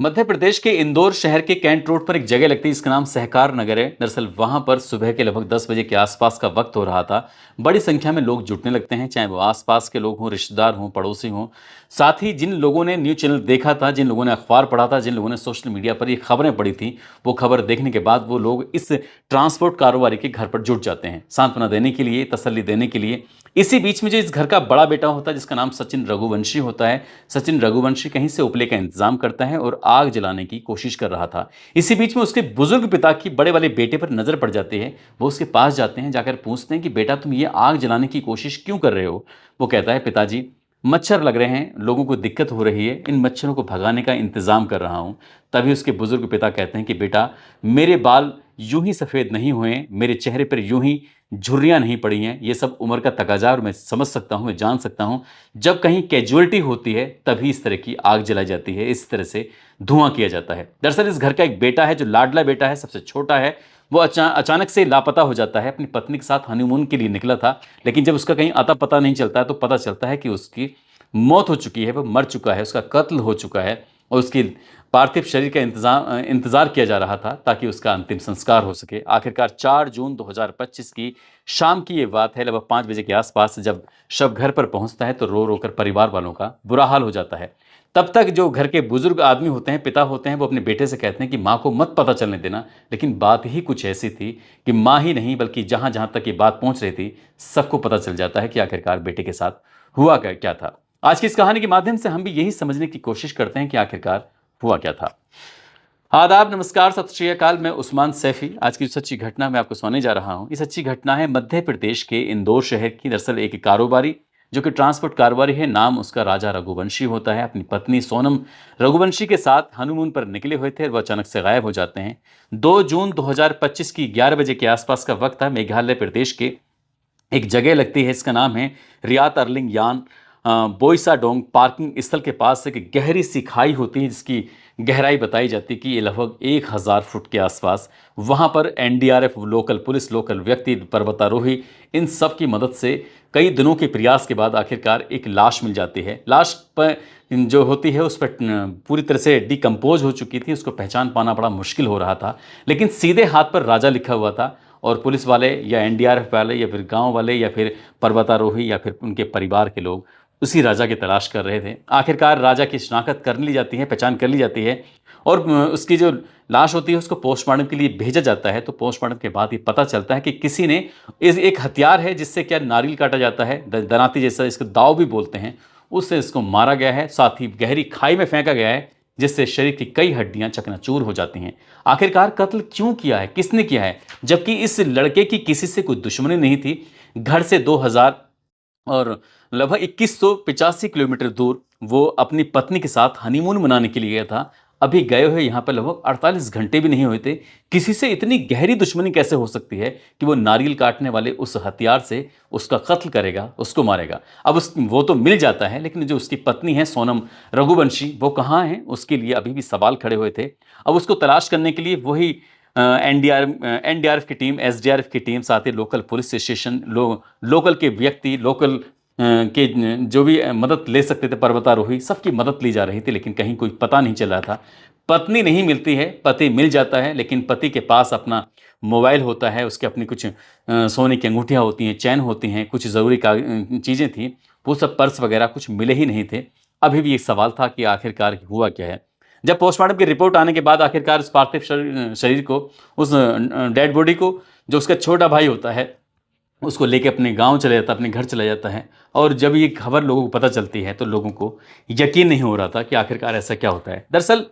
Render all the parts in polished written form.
मध्य प्रदेश के इंदौर शहर के कैंट रोड पर एक जगह लगती है जिसका नाम सहकार नगर है। दरअसल वहां पर सुबह के लगभग 10 बजे के आसपास का वक्त हो रहा था। बड़ी संख्या में लोग जुटने लगते हैं, चाहे वो आसपास के लोग हों, रिश्तेदार हों, पड़ोसी हों। साथ ही जिन लोगों ने न्यूज़ चैनल देखा था, जिन लोगों ने अखबार पढ़ा था, जिन लोगों ने सोशल मीडिया पर ये खबरें पढ़ी थी, वो खबर देखने के बाद वो लोग इस ट्रांसपोर्ट कारोबारी के घर पर जुट जाते हैं, सांत्वना देने के लिए, तसल्ली देने के लिए। इसी बीच में जो इस घर का बड़ा बेटा होता है जिसका नाम सचिन रघुवंशी होता है, सचिन रघुवंशी कहीं से उपले का इंतजाम करता है और आग जलाने की कोशिश कर रहा था। इसी बीच में उसके बुजुर्ग पिता की बड़े वाले बेटे पर नजर पड़ जाती है। वो उसके पास जाते हैं, जाकर पूछते हैं कि बेटा तुम ये आग जलाने की कोशिश क्यों कर रहे हो। वो कहता है पिताजी मच्छर लग रहे हैं, लोगों को दिक्कत हो रही है, इन मच्छरों को भगाने का इंतजाम कर रहा हूं। तभी उसके बुजुर्ग पिता कहते हैं कि बेटा मेरे बाल यूं ही सफ़ेद नहीं हुए, मेरे चेहरे पर यूं ही झुर्रियाँ नहीं पड़ी हैं, ये सब उम्र का तकाजा और मैं समझ सकता हूँ, मैं जान सकता हूँ। जब कहीं कैजुअल्टी होती है तभी इस तरह की आग जलाई जाती है, इस तरह से धुआं किया जाता है। दरअसल इस घर का एक बेटा है जो लाडला बेटा है, सबसे छोटा है। वो अचानक से लापता हो जाता है। अपनी पत्नी के साथ हनीमून के लिए निकला था, लेकिन जब उसका कहीं अता पता नहीं चलता है तो पता चलता है कि उसकी मौत हो चुकी है, वो मर चुका है, उसका कत्ल हो चुका है और उसकी पार्थिव शरीर का इंतजार किया जा रहा था ताकि उसका अंतिम संस्कार हो सके। आखिरकार 4 जून 2025 की शाम की ये बात है, लगभग 5 बजे के आसपास जब शव घर पर पहुंचता है तो रो रो कर परिवार वालों का बुरा हाल हो जाता है। तब तक जो घर के बुजुर्ग आदमी होते हैं, पिता होते हैं, वो अपने बेटे से कहते हैं कि माँ को मत पता चलने देना। लेकिन बात ही कुछ ऐसी थी कि माँ ही नहीं बल्कि जहाँ जहाँ तक ये बात पहुँच रही थी सबको पता चल जाता है कि आखिरकार बेटे के साथ हुआ क्या था। आज की इस कहानी के माध्यम से हम भी यही समझने की कोशिश करते हैं कि आखिरकार हुआ क्या था। आदाब, नमस्कार, सत श्री अकाल। मैं उस्मान सैफी। आज की जो सच्ची घटना मैं आपको सुनाने जा रहा हूँ, ये सच्ची घटना है मध्य प्रदेश के इंदौर शहर की। दरअसल एक कारोबारी जो कि ट्रांसपोर्ट कारोबारी है, नाम उसका राजा रघुवंशी होता है, अपनी पत्नी सोनम रघुवंशी के साथ हनीमून पर निकले हुए थे और वह अचानक से गायब हो जाते हैं। 2 जून 2025 की 11 बजे के आसपास का वक्त था। मेघालय प्रदेश के एक जगह लगती है, इसका नाम है रियात अर्लिंग यान बोईसा डोंग। पार्किंग स्थल के पास एक गहरी सी खाई होती है जिसकी गहराई बताई जाती है कि ये लगभग 1000 फुट के आसपास। वहाँ पर एनडीआरएफ, लोकल पुलिस, लोकल व्यक्ति, पर्वतारोही, इन सब की मदद से कई दिनों के प्रयास के बाद आखिरकार एक लाश मिल जाती है। लाश पर जो होती है उस पर पूरी तरह से डिकम्पोज हो चुकी थी, उसको पहचान पाना बड़ा मुश्किल हो रहा था। लेकिन सीधे हाथ पर राजा लिखा हुआ था और पुलिस वाले या एनडीआरएफ वाले या फिर गांव वाले या फिर पर्वतारोही या फिर उनके परिवार के लोग उसी राजा की तलाश कर रहे थे। आखिरकार राजा की शिनाख्त कर ली जाती है, पहचान कर ली जाती है और उसकी जो लाश होती है उसको पोस्टमार्टम के लिए भेजा जाता है। तो पोस्टमार्टम के बाद ये पता चलता है कि किसी ने एक हथियार है जिससे क्या नारियल काटा जाता है, दनाती जैसा, इसको दाव भी बोलते हैं, उससे इसको मारा गया है। साथ ही गहरी खाई में फेंका गया है जिससे शरीर की कई हड्डियां चकनाचूर हो जाती हैं। आखिरकार कत्ल क्यों किया है, किसने किया है, जबकि इस लड़के की किसी से कोई दुश्मनी नहीं थी। घर से 2000 और लगभग 2185 किलोमीटर दूर वो अपनी पत्नी के साथ हनीमून मनाने के लिए गया था। अभी गए हुए यहाँ पर लगभग 48 घंटे भी नहीं हुए थे। किसी से इतनी गहरी दुश्मनी कैसे हो सकती है कि वो नारियल काटने वाले उस हथियार से उसका कत्ल करेगा, उसको मारेगा। अब वो तो मिल जाता है, लेकिन जो उसकी पत्नी है सोनम रघुवंशी, वो कहाँ है, उसके लिए अभी भी सवाल खड़े हुए थे। अब उसको तलाश करने के लिए वही एनडीआरएफ की टीम, एसडीआरएफ की टीम, साथ ही लोकल पुलिस स्टेशन, लोकल के व्यक्ति, लोकल के जो भी मदद ले सकते थे, पर्वतारोही, सबकी मदद ली जा रही थी। लेकिन कहीं कोई पता नहीं चल रहा था। पत्नी नहीं मिलती है, पति मिल जाता है, लेकिन पति के पास अपना मोबाइल होता है, उसके अपनी कुछ सोने की अंगूठियाँ होती हैं, चैन होती हैं, कुछ ज़रूरी चीज़ें थी, वो सब पर्स वगैरह कुछ मिले ही नहीं थे। अभी भी एक सवाल था कि आखिरकार हुआ क्या है। जब पोस्टमार्टम की रिपोर्ट आने के बाद आखिरकार उस पार्थिव शरीर को, उस डेड बॉडी को, जो उसका छोटा भाई होता है, उसको लेके अपने गांव चला जाता है, अपने घर चला जाता है। और जब ये खबर लोगों को पता चलती है तो लोगों को यकीन नहीं हो रहा था कि आखिरकार ऐसा क्या होता है। दरअसल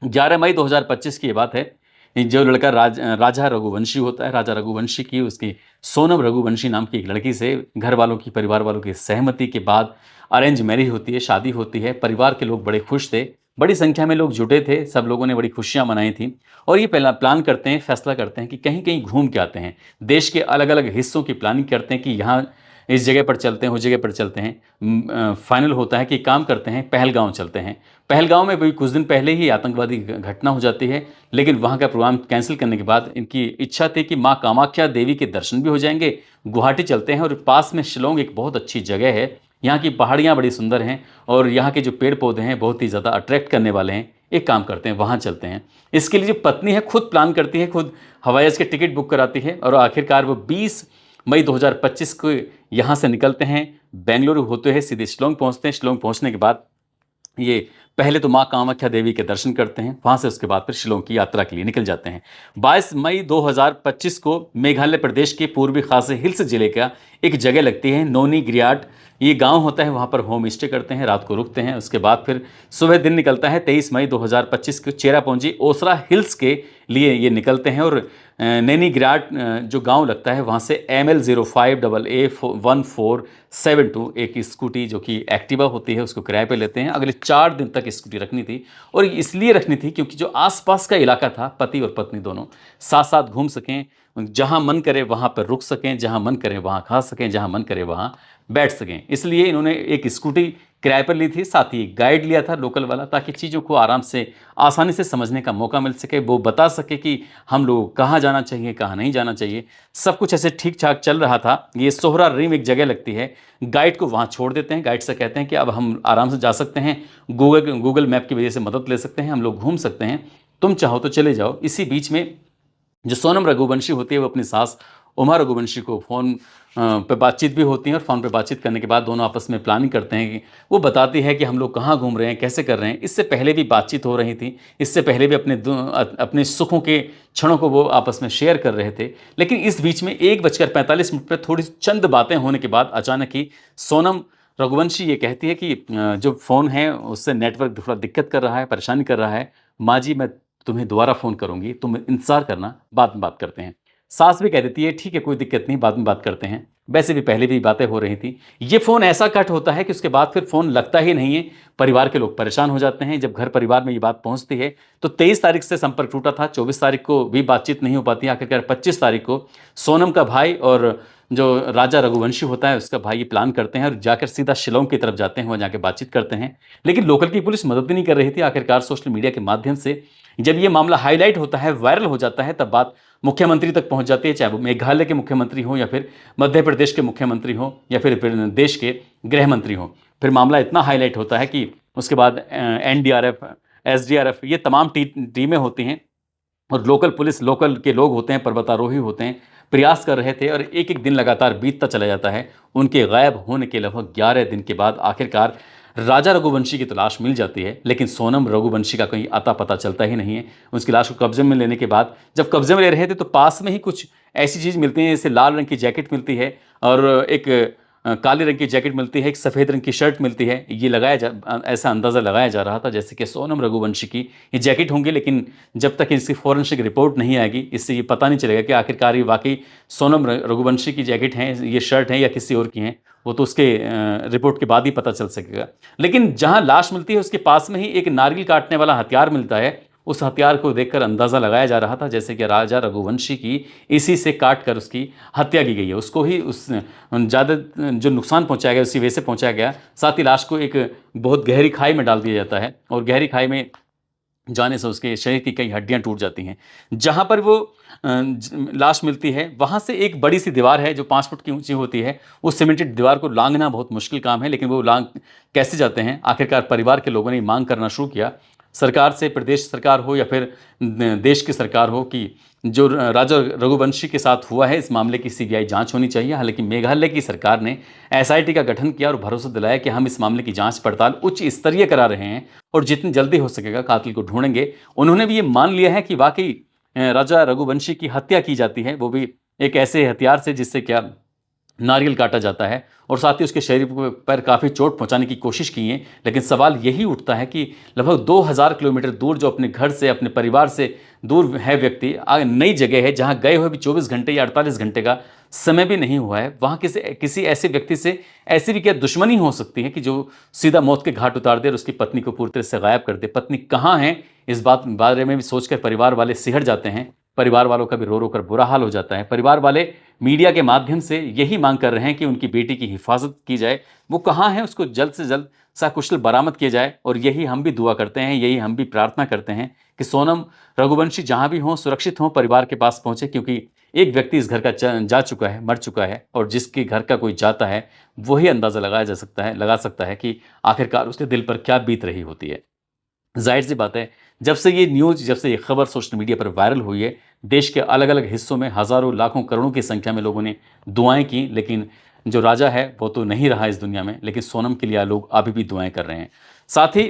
11 मई 2025 की ये बात है। जो लड़का राजा रघुवंशी होता है, राजा रघुवंशी की उसकी सोनम रघुवंशी नाम की एक लड़की से घर वालों की, परिवार वालों की सहमति के बाद अरेंज मैरिज होती है, शादी होती है। परिवार के लोग बड़े खुश थे, बड़ी संख्या में लोग जुटे थे, सब लोगों ने बड़ी खुशियां मनाई थी। और ये पहला प्लान करते हैं, फैसला करते हैं कि कहीं कहीं घूम के आते हैं, देश के अलग अलग हिस्सों की प्लानिंग करते हैं कि यहाँ इस जगह पर चलते हैं, उस जगह पर चलते हैं। फाइनल होता है कि काम करते हैं, पहलगांव चलते हैं। पहलगांव में भी कुछ दिन पहले ही आतंकवादी घटना हो जाती है, लेकिन वहाँ का प्रोग्राम कैंसिल करने के बाद इनकी इच्छा थी कि माँ कामाख्या देवी के दर्शन भी हो जाएंगे। गुवाहाटी चलते हैं और पास में शिलोंग एक बहुत अच्छी जगह है, यहाँ की पहाड़ियाँ बड़ी सुंदर हैं और यहाँ के जो पेड़ पौधे हैं बहुत ही ज़्यादा अट्रैक्ट करने वाले हैं। एक काम करते हैं, वहाँ चलते हैं। इसके लिए जो पत्नी है खुद प्लान करती है, खुद हवाई जहाज़ की टिकट बुक कराती है और आखिरकार वो 20 मई 2025 को यहाँ से निकलते हैं, बेंगलुरु होते हुए सीधे शिलांग पहुँचते हैं। शिलांग पहुँचने के बाद ये पहले तो माँ कामाख्या देवी के दर्शन करते हैं, वहाँ से उसके बाद फिर शिलांग की यात्रा के लिए निकल जाते हैं। 22 मई 2025 को मेघालय प्रदेश के पूर्वी खासी हिल्स जिले का एक जगह लगती है नोनी ग्रियाट, ये गांव होता है, वहाँ पर होम स्टे करते हैं, रात को रुकते हैं। उसके बाद फिर सुबह दिन निकलता है 23 मई 2025 को चेरापूंजी ओसरा हिल्स के लिए ये निकलते हैं और नैनी ग्राट जो गांव लगता है वहाँ से ML05AA1472 एक स्कूटी जो कि एक्टिवा होती है उसको किराए पे लेते हैं। अगले 4 दिन तक स्कूटी रखनी थी और इसलिए रखनी थी क्योंकि जो आसपास का इलाका था, पति और पत्नी दोनों साथ साथ घूम सकें, जहाँ मन करे वहाँ पर रुक सकें, जहाँ मन करे वहाँ खा सकें, जहाँ मन करे वहाँ बैठ सकें। इसलिए इन्होंने एक स्कूटी किराए पर ली थी, साथ ही गाइड लिया था लोकल वाला, ताकि चीज़ों को आराम से आसानी से समझने का मौका मिल सके। वो बता सके कि हम लोग कहाँ जाना चाहिए, कहाँ नहीं जाना चाहिए। सब कुछ ऐसे ठीक ठाक चल रहा था। ये सोहरा रिम एक जगह लगती है, गाइड को वहाँ छोड़ देते हैं। गाइड से कहते हैं कि अब हम आराम से जा सकते हैं, गूगल मैप की वजह से मदद ले सकते हैं, हम लोग घूम सकते हैं, तुम चाहो तो चले जाओ। इसी बीच में जो सोनम रघुवंशी होती है वो अपनी सास उमा रघुवंशी को फ़ोन पे बातचीत भी होती है और फ़ोन पे बातचीत करने के बाद दोनों आपस में प्लानिंग करते हैं कि वो बताती है कि हम लोग कहाँ घूम रहे हैं, कैसे कर रहे हैं। इससे पहले भी बातचीत हो रही थी, इससे पहले भी अपने सुखों के क्षणों को वो आपस में शेयर कर रहे थे। लेकिन इस बीच में 1:45 पर थोड़ी चंद बातें होने के बाद अचानक ही सोनम रघुवंशी ये कहती है कि जो फ़ोन है उससे नेटवर्क थोड़ा दिक्कत कर रहा है, परेशानी कर रहा है। माँ जी मैं तुम्हें दोबारा फ़ोन करूँगी, तुम इंतज़ार करना, बाद में बात करते हैं। सास भी कह देती है ठीक है कोई दिक्कत नहीं, बाद में बात करते हैं। वैसे भी पहले भी बातें हो रही थी। ये फ़ोन ऐसा कट होता है कि उसके बाद फिर फ़ोन लगता ही नहीं है। परिवार के लोग परेशान हो जाते हैं। जब घर परिवार में ये बात पहुंचती है तो 23 तारीख से संपर्क टूटा था, 24 तारीख को भी बातचीत नहीं हो पाती। आखिरकार 25 तारीख को सोनम का भाई और जो राजा रघुवंशी होता है उसका भाई ये प्लान करते हैं और जाकर सीधा शिलांग की तरफ जाते हैं, वहाँ जाके बातचीत करते हैं। लेकिन लोकल की पुलिस मदद भी नहीं कर रही थी। आखिरकार सोशल मीडिया के माध्यम से जब ये मामला हाईलाइट होता है, वायरल हो जाता है, तब बात मुख्यमंत्री तक पहुंच जाती है, चाहे वो मेघालय के मुख्यमंत्री हो या फिर मध्य प्रदेश के मुख्यमंत्री हो या फिर देश के गृह मंत्री हो। फिर मामला इतना हाईलाइट होता है कि उसके बाद NDRF, SDRF ये तमाम टीमें होती हैं और लोकल पुलिस, लोकल के लोग होते हैं, पर्वतारोही होते हैं, प्रयास कर रहे थे और एक एक दिन लगातार बीतता चला जाता है। उनके गायब होने के लगभग 11 दिन के बाद आखिरकार राजा रघुवंशी की तलाश मिल जाती है। लेकिन सोनम रघुवंशी का कहीं अता पता चलता ही नहीं है। उसकी लाश को कब्जे में लेने के बाद जब कब्जे में ले रहे थे तो पास में ही कुछ ऐसी चीज़ मिलती है, जैसे लाल रंग की जैकेट मिलती है और एक काले रंग की जैकेट मिलती है, एक सफ़ेद रंग की शर्ट मिलती है। ये ऐसा अंदाज़ा लगाया जा रहा था जैसे कि सोनम रघुवंशी की ये जैकेट होंगी। लेकिन जब तक इसकी फॉरेंसिक रिपोर्ट नहीं आएगी, इससे ये पता नहीं चलेगा कि आखिरकार ये वाकई सोनम रघुवंशी की जैकेट हैं, ये शर्ट हैं या किसी और की हैं। वो तो उसके रिपोर्ट के बाद ही पता चल सकेगा। लेकिन जहाँ लाश मिलती है उसके पास में ही एक नारियल काटने वाला हथियार मिलता है। उस हथियार को देखकर अंदाज़ा लगाया जा रहा था जैसे कि राजा रघुवंशी की इसी से काट कर उसकी हत्या की गई है। उसको ही उस ज़्यादा जो नुकसान पहुंचाया गया उसी वजह से पहुंचाया गया। साथ ही लाश को एक बहुत गहरी खाई में डाल दिया जाता है और गहरी खाई में जाने से उसके शरीर की कई हड्डियां टूट जाती हैं। जहां पर वो लाश मिलती है वहां से एक बड़ी सी दीवार है जो 5 फुट की ऊंची होती है। उस सीमेंटेड दीवार को लांघना बहुत मुश्किल काम है, लेकिन वो लांघ कैसे जाते हैं। आखिरकार परिवार के लोगों ने मांग करना शुरू किया सरकार से, प्रदेश सरकार हो या फिर देश की सरकार हो, कि जो राजा रघुवंशी के साथ हुआ है इस मामले की CBI जांच होनी चाहिए। हालांकि मेघालय की सरकार ने SIT का गठन किया और भरोसा दिलाया कि हम इस मामले की जांच पड़ताल उच्च स्तरीय करा रहे हैं और जितनी जल्दी हो सकेगा कातिल को ढूंढेंगे। उन्होंने भी ये मान लिया है कि वाकई राजा रघुवंशी की हत्या की जाती है, वो भी एक ऐसे हथियार से जिससे क्या नारियल काटा जाता है, और साथ ही उसके शरीर पर काफ़ी चोट पहुंचाने की कोशिश की है। लेकिन सवाल यही उठता है कि लगभग 2000 किलोमीटर दूर, जो अपने घर से, अपने परिवार से दूर है व्यक्ति, नई जगह है जहां गए हुए भी 24 घंटे या 48 घंटे का समय भी नहीं हुआ है, वहां किसी ऐसे व्यक्ति से ऐसी भी क्या दुश्मनी हो सकती है कि जो सीधा मौत के घाट उतार दे और उसकी पत्नी को पूरी तरह से गायब कर दे। पत्नी कहाँ है इस बारे में भी सोचकर परिवार वाले सिहर जाते हैं। परिवार वालों का भी रो रो कर बुरा हाल हो जाता है। परिवार वाले मीडिया के माध्यम से यही मांग कर रहे हैं कि उनकी बेटी की हिफाजत की जाए। वो कहाँ है उसको जल्द से जल्द सकुशल बरामद किया जाए। और यही हम भी दुआ करते हैं, यही हम भी प्रार्थना करते हैं कि सोनम रघुवंशी जहाँ भी हों सुरक्षित हों, परिवार के पास पहुँचे। क्योंकि एक व्यक्ति इस घर का जा चुका है, मर चुका है, और जिसके घर का कोई जाता है वही अंदाज़ा लगा सकता है कि आखिरकार उसके दिल पर क्या बीत रही होती है। जाहिर सी बात है, जब से ये खबर सोशल मीडिया पर वायरल हुई है, देश के अलग अलग हिस्सों में हज़ारों लाखों करोड़ों की संख्या में लोगों ने दुआएं की, लेकिन जो राजा है वो तो नहीं रहा इस दुनिया में, लेकिन सोनम के लिए लोग अभी भी दुआएं कर रहे हैं। साथ ही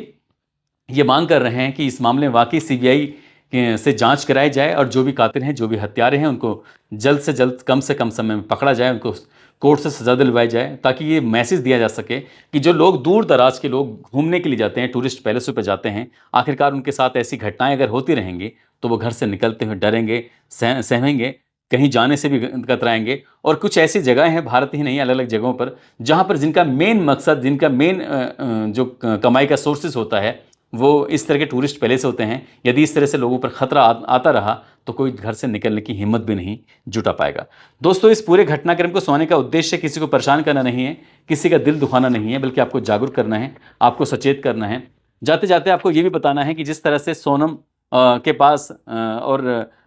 ये मांग कर रहे हैं कि इस मामले में वाकई सीबीआई से जांच कराई जाए और जो भी कातिल हैं, जो भी हत्यारे हैं, उनको जल्द से जल्द, कम से कम समय में पकड़ा जाए, उनको कोर्ट से सजा दिलवाई जाए, ताकि ये मैसेज दिया जा सके कि जो लोग दूर दराज के लोग घूमने के लिए जाते हैं, टूरिस्ट पैलेसों पर जाते हैं, आखिरकार उनके साथ ऐसी घटनाएं अगर होती रहेंगी तो वो घर से निकलते हुए डरेंगे, सहमेंगे, कहीं जाने से भी कतराएंगे। और कुछ ऐसी जगह हैं, भारत ही नहीं, अलग अलग जगहों पर, जहाँ पर जिनका मेन मकसद, जिनका मेन जो कमाई का सोर्सेज होता है, वो इस तरह के टूरिस्ट पैलेस होते हैं। यदि इस तरह से लोगों पर खतरा आता रहा तो कोई घर से निकलने की हिम्मत भी नहीं जुटा पाएगा। दोस्तों, इस पूरे घटनाक्रम को सुनाने का उद्देश्य किसी को परेशान करना नहीं है, किसी का दिल दुखाना नहीं है, बल्कि आपको जागरूक करना है, आपको सचेत करना है। जाते जाते आपको ये भी बताना है कि जिस तरह से सोनम के पास और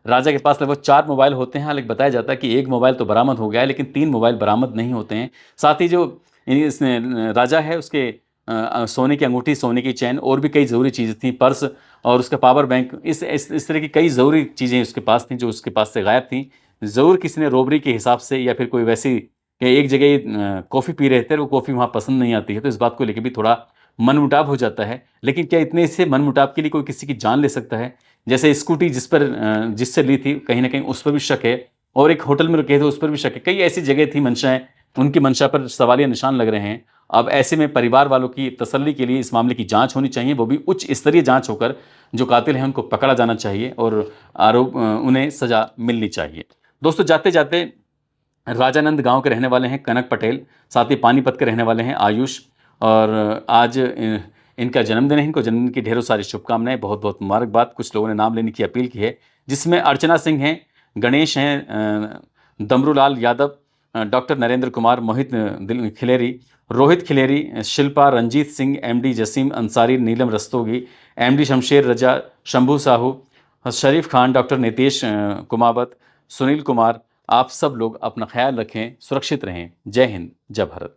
राजा के पास लगभग 4 मोबाइल होते हैं, हालांकि बताया जाता है कि 1 मोबाइल तो बरामद हो गया है, लेकिन 3 मोबाइल बरामद नहीं होते हैं। साथ ही जो राजा है उसके सोने की अंगूठी, सोने की चैन और भी कई ज़रूरी चीज़ें थी, पर्स और उसका पावर बैंक, इस तरह की कई ज़रूरी चीज़ें उसके पास थीं, जो उसके पास से गायब थीं। ज़रूर किसी ने रॉबरी के हिसाब से, या फिर कोई वैसी कि एक जगह कॉफ़ी पी रहे थे और वो कॉफ़ी वहाँ पसंद नहीं आती है, तो इस बात को लेके भी थोड़ा मनमुटाव हो जाता है। लेकिन क्या इतने से मनमुटाव के लिए कोई किसी की जान ले सकता है? जैसे स्कूटी जिससे ली थी, कहीं न कहीं उस पर भी शक है, और एक होटल में रुके थे उस पर भी शक है। कई ऐसी जगह थी, मंशाएँ, उनकी मंशा पर सवालिया निशान लग रहे हैं। अब ऐसे में परिवार वालों की तसल्ली के लिए इस मामले की जांच होनी चाहिए, वो भी उच्च स्तरीय जांच होकर जो कातिल हैं उनको पकड़ा जाना चाहिए और उन्हें सज़ा मिलनी चाहिए। दोस्तों, जाते-जाते राजानंद गाँव के रहने वाले हैं कनक पटेल, साथ ही पानीपत के रहने वाले हैं आयुष, और आज इनका जन्मदिन है। इनको जन्मदिन की ढेरों सारी शुभकामनाएँ, बहुत-बहुत मुबारकबाद। कुछ लोगों ने नाम लेने की अपील की है, जिसमें अर्चना सिंह हैं, गणेश हैं, दमरूलाल यादव, डॉक्टर नरेंद्र कुमार, मोहित खिलेरी, रोहित खिलेरी, शिल्पा, रंजीत सिंह, एमडी जसीम अंसारी, नीलम रस्तोगी, एमडी शमशेर रजा, शंभू साहू, शरीफ खान, डॉक्टर नितेश कुमावत, सुनील कुमार। आप सब लोग अपना ख्याल रखें, सुरक्षित रहें। जय हिंद, जय भारत।